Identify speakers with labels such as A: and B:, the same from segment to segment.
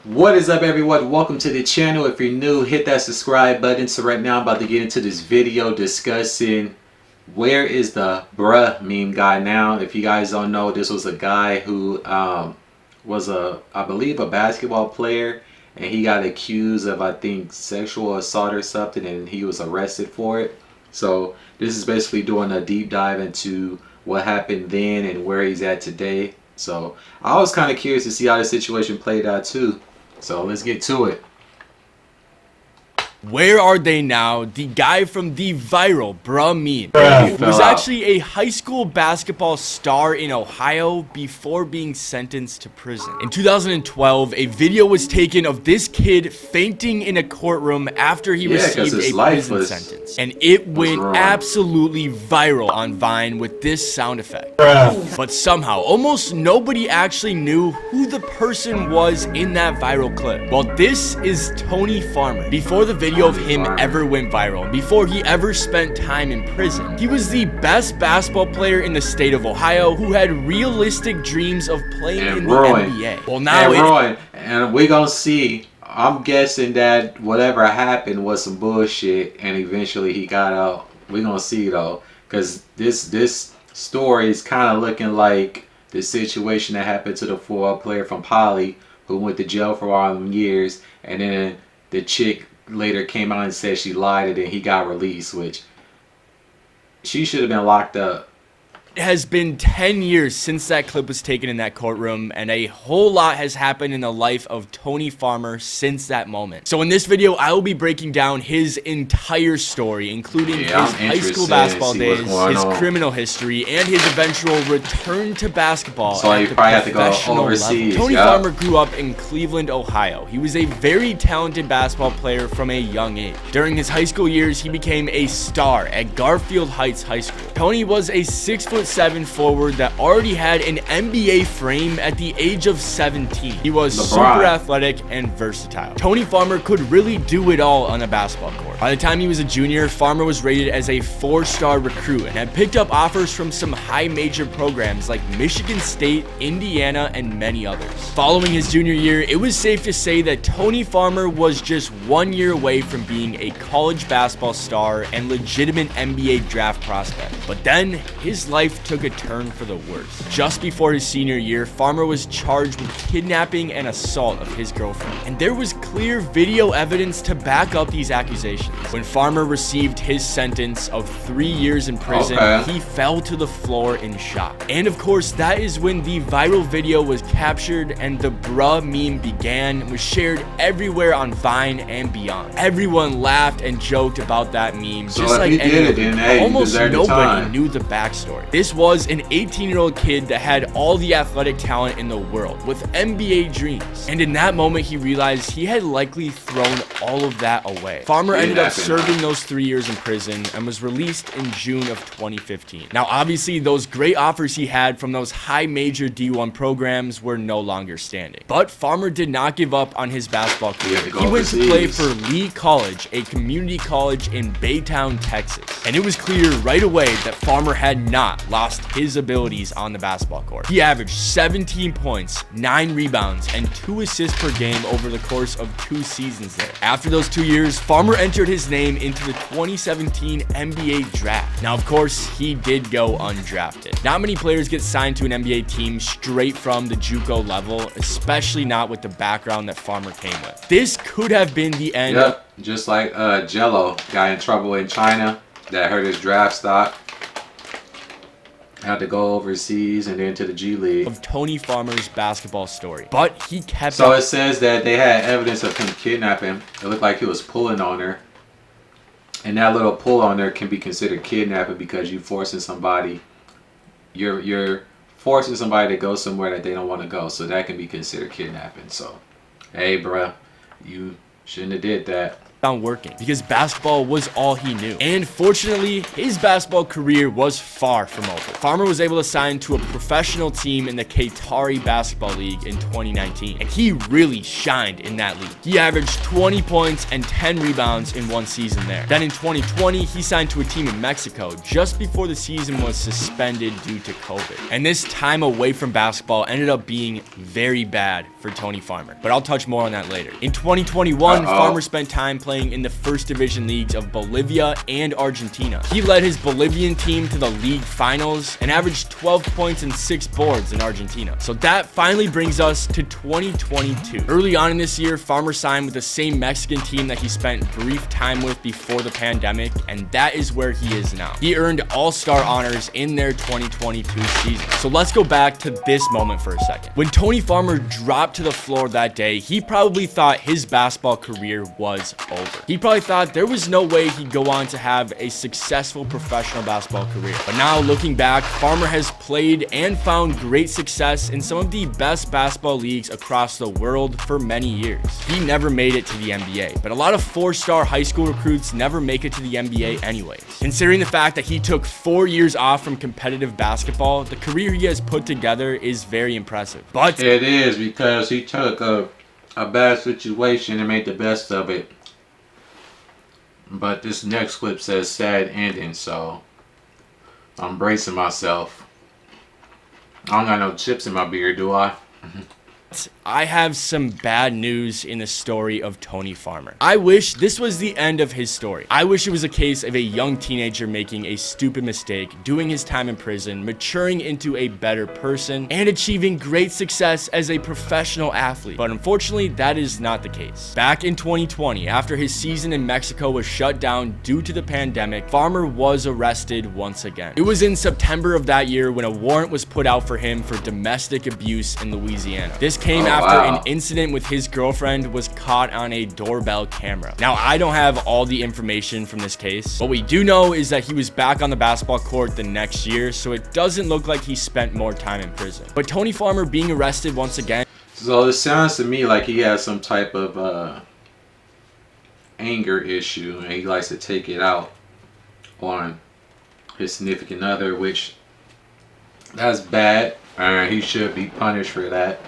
A: What is up, everyone? Welcome to the channel. If you're new, hit that subscribe button. So right now I'm about to get into this video discussing where is the bruh meme guy now. If you guys don't know, this was a guy who was I believe a basketball player, and he got accused of, I think, sexual assault or something, and he was arrested for it. So this is basically doing a deep dive into what happened then and where he's at today. So I was kind of curious to see how the situation played out too. So let's get to it.
B: Where are they now? The guy from the viral bruh meme was actually a high school basketball star in Ohio before being sentenced to prison. In 2012, a video was taken of this kid fainting in a courtroom after he received a prison sentence. And it went absolutely viral on Vine with this sound effect. But somehow, almost nobody actually knew who the person was in that viral clip. Well, this is Tony Farmer. Before the video of him ever went viral, before he ever spent time in prison, he was the best basketball player in the state of Ohio who had realistic dreams of playing in the NBA. Well, now
A: and we gonna see. I'm guessing that whatever happened was some bullshit, and eventually he got out. We gonna see though, because this story is kind of looking like the situation that happened to the football player from Poly who went to jail for all them years, and then the chick later came out and said she lied, and then he got released, which she should have been locked up.
B: It has been 10 years since that clip was taken in that courtroom, and a whole lot has happened in the life of Tony Farmer since that moment. So in this video, I will be breaking down his entire story, including his high school basketball days, his criminal history, and his eventual return to basketball.
A: So you probably have to go overseas.
B: Tony Farmer grew up in Cleveland, Ohio. He was a very talented basketball player from a young age. During his high school years, he became a star at Garfield Heights High School. Tony was a 6'7" forward that already had an NBA frame at the age of 17. He was super athletic and versatile. Tony Farmer could really do it all on a basketball court. By the time he was a junior, Farmer was rated as a 4-star recruit and had picked up offers from some high major programs like Michigan State, Indiana, and many others. Following his junior year, it was safe to say that Tony Farmer was just 1 year away from being a college basketball star and legitimate NBA draft prospect. But then his life took a turn for the worse. Just before his senior year, Farmer was charged with kidnapping and assault of his girlfriend, and there was clear video evidence to back up these accusations. When Farmer received his sentence of 3 years in prison, he fell to the floor in shock. And of course, that is when the viral video was captured and the bruh meme began and was shared everywhere on Vine and beyond. Everyone laughed and joked about that meme,
A: so
B: just like anyone. Almost nobody knew the backstory. This was an 18-year-old kid that had all the athletic talent in the world with NBA dreams. And in that moment, he realized he had likely thrown all of that away. Farmer ended up serving those 3 years in prison and was released in June of 2015. Now, obviously, those great offers he had from those high major D1 programs were no longer standing. But Farmer did not give up on his basketball career. He went to play for Lee College, a community college in Baytown, Texas. And it was clear right away that Farmer had not lost his abilities on the basketball court. He averaged 17 points, 9 rebounds, and 2 assists per game over the course of 2 seasons there. After those 2 years, Farmer entered his name into the 2017 NBA draft. Now, of course, he did go undrafted. Not many players get signed to an NBA team straight from the JUCO level, especially not with the background that Farmer came with. This could have been the end.
A: Yep, just like Jello got in trouble in China that hurt his draft stock. Had to go overseas and then to the G League.
B: Of Tony Farmer's basketball story. But he kept
A: So it says that they had evidence of him kidnapping. It looked like he was pulling on her. And that little pull on her can be considered kidnapping because you forcing somebody, you're forcing somebody to go somewhere that they don't want to go. So that can be considered kidnapping. So, hey, bruh, you shouldn't have did that.
B: on working because basketball was all he knew. And fortunately, his basketball career was far from over. Farmer was able to sign to a professional team in the Qatari Basketball League in 2019, and he really shined in that league. He averaged 20 points and 10 rebounds in one season there. Then in 2020, he signed to a team in Mexico just before the season was suspended due to COVID. And this time away from basketball ended up being very bad for Tony Farmer, but I'll touch more on that later. In 2021, Farmer spent time playing in the first division leagues of Bolivia and Argentina. He led his Bolivian team to the league finals and averaged 12 points and 6 boards in Argentina. So that finally brings us to 2022. Early on in this year, Farmer signed with the same Mexican team that he spent brief time with before the pandemic, and that is where he is now. He earned all-star honors in their 2022 season. So let's go back to this moment for a second. When Tony Farmer dropped to the floor that day, he probably thought his basketball career was over. He probably thought there was no way he'd go on to have a successful professional basketball career. But now looking back, Farmer has played and found great success in some of the best basketball leagues across the world for many years. He never made it to the NBA, but a lot of 4-star high school recruits never make it to the NBA anyways. Considering the fact that he took 4 years off from competitive basketball, the career he has put together is very impressive. But
A: it is, because he took a bad situation and made the best of it. But this next clip says sad ending, so I'm bracing myself. I don't got no chips in my beer, do I?
B: I have some bad news in the story of Tony Farmer. I wish this was the end of his story. I wish it was a case of a young teenager making a stupid mistake, doing his time in prison, maturing into a better person, and achieving great success as a professional athlete. But unfortunately, that is not the case. Back in 2020, after his season in Mexico was shut down due to the pandemic, Farmer was arrested once again. It was in September of that year when a warrant was put out for him for domestic abuse in Louisiana. This came after an incident with his girlfriend was caught on a doorbell camera. Now, I don't have all the information from this case. What we do know is that he was back on the basketball court the next year, so it doesn't look like he spent more time in prison. But Tony Farmer being arrested once again.
A: So it sounds to me like he has some type of anger issue, and he likes to take it out on his significant other, which that's bad. He should be punished for that.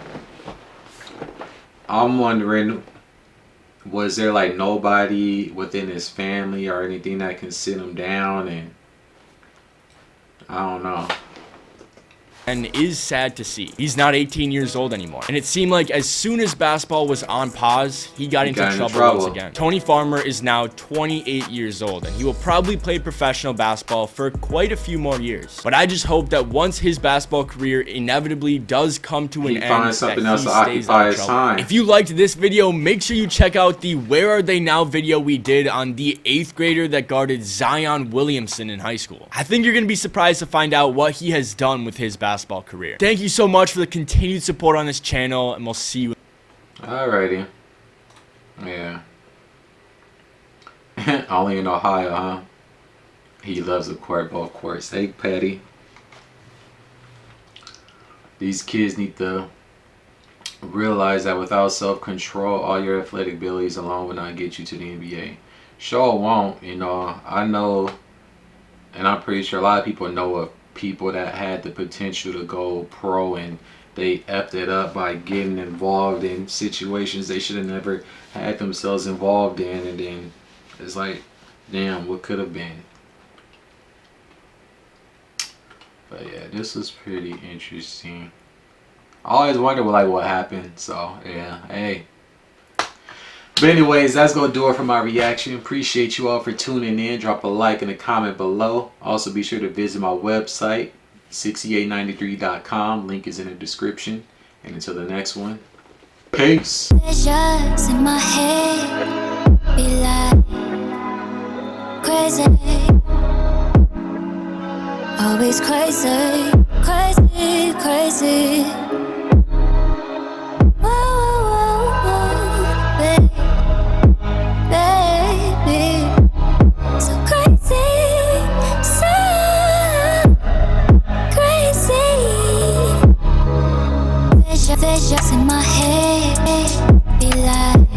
A: I'm wondering, was there like nobody within his family or anything that can sit him down? And I don't know.
B: And is sad to see. He's not 18 years old anymore. And it seemed like as soon as basketball was on pause, he got into trouble once again. Tony Farmer is now 28 years old, and he will probably play professional basketball for quite a few more years. But I just hope that once his basketball career inevitably does come to an end,
A: finds something else to occupy his time.
B: If you liked this video, make sure you check out the Where Are They Now video we did on the 8th grader that guarded Zion Williamson in high school. I think you're going to be surprised to find out what he has done with his basketball career. Thank you so much for the continued support on this channel, and we'll see you.
A: Alrighty. Yeah. Only in Ohio, huh? He loves the court, both courts. Hey, Patty. These kids need to realize that without self-control, all your athletic abilities alone will not get you to the NBA. Sure won't, you know. I know, and I'm pretty sure a lot of people know of people that had the potential to go pro, and they effed it up by getting involved in situations they should have never had themselves involved in, and then it's like, damn, what could have been. But yeah, this was pretty interesting. I always wonder what happened, so yeah, hey. But anyways, that's going to do it for my reaction. Appreciate you all for tuning in. Drop a like and a comment below. Also, be sure to visit my website, 6893.com. Link is in the description. And until the next one, peace.
C: Pleasures in my head be like crazy, always crazy, crazy, crazy. Visions in my head be like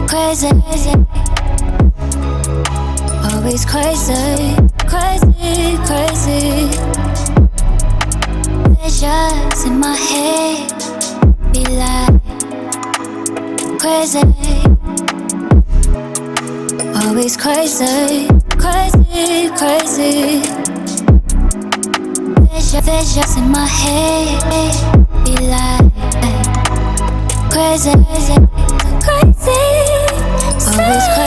C: crazy. crazy, always crazy, crazy, crazy. Visions in my head be like crazy, always crazy, crazy, crazy. Visions in my head be like crazy, crazy, always crazy.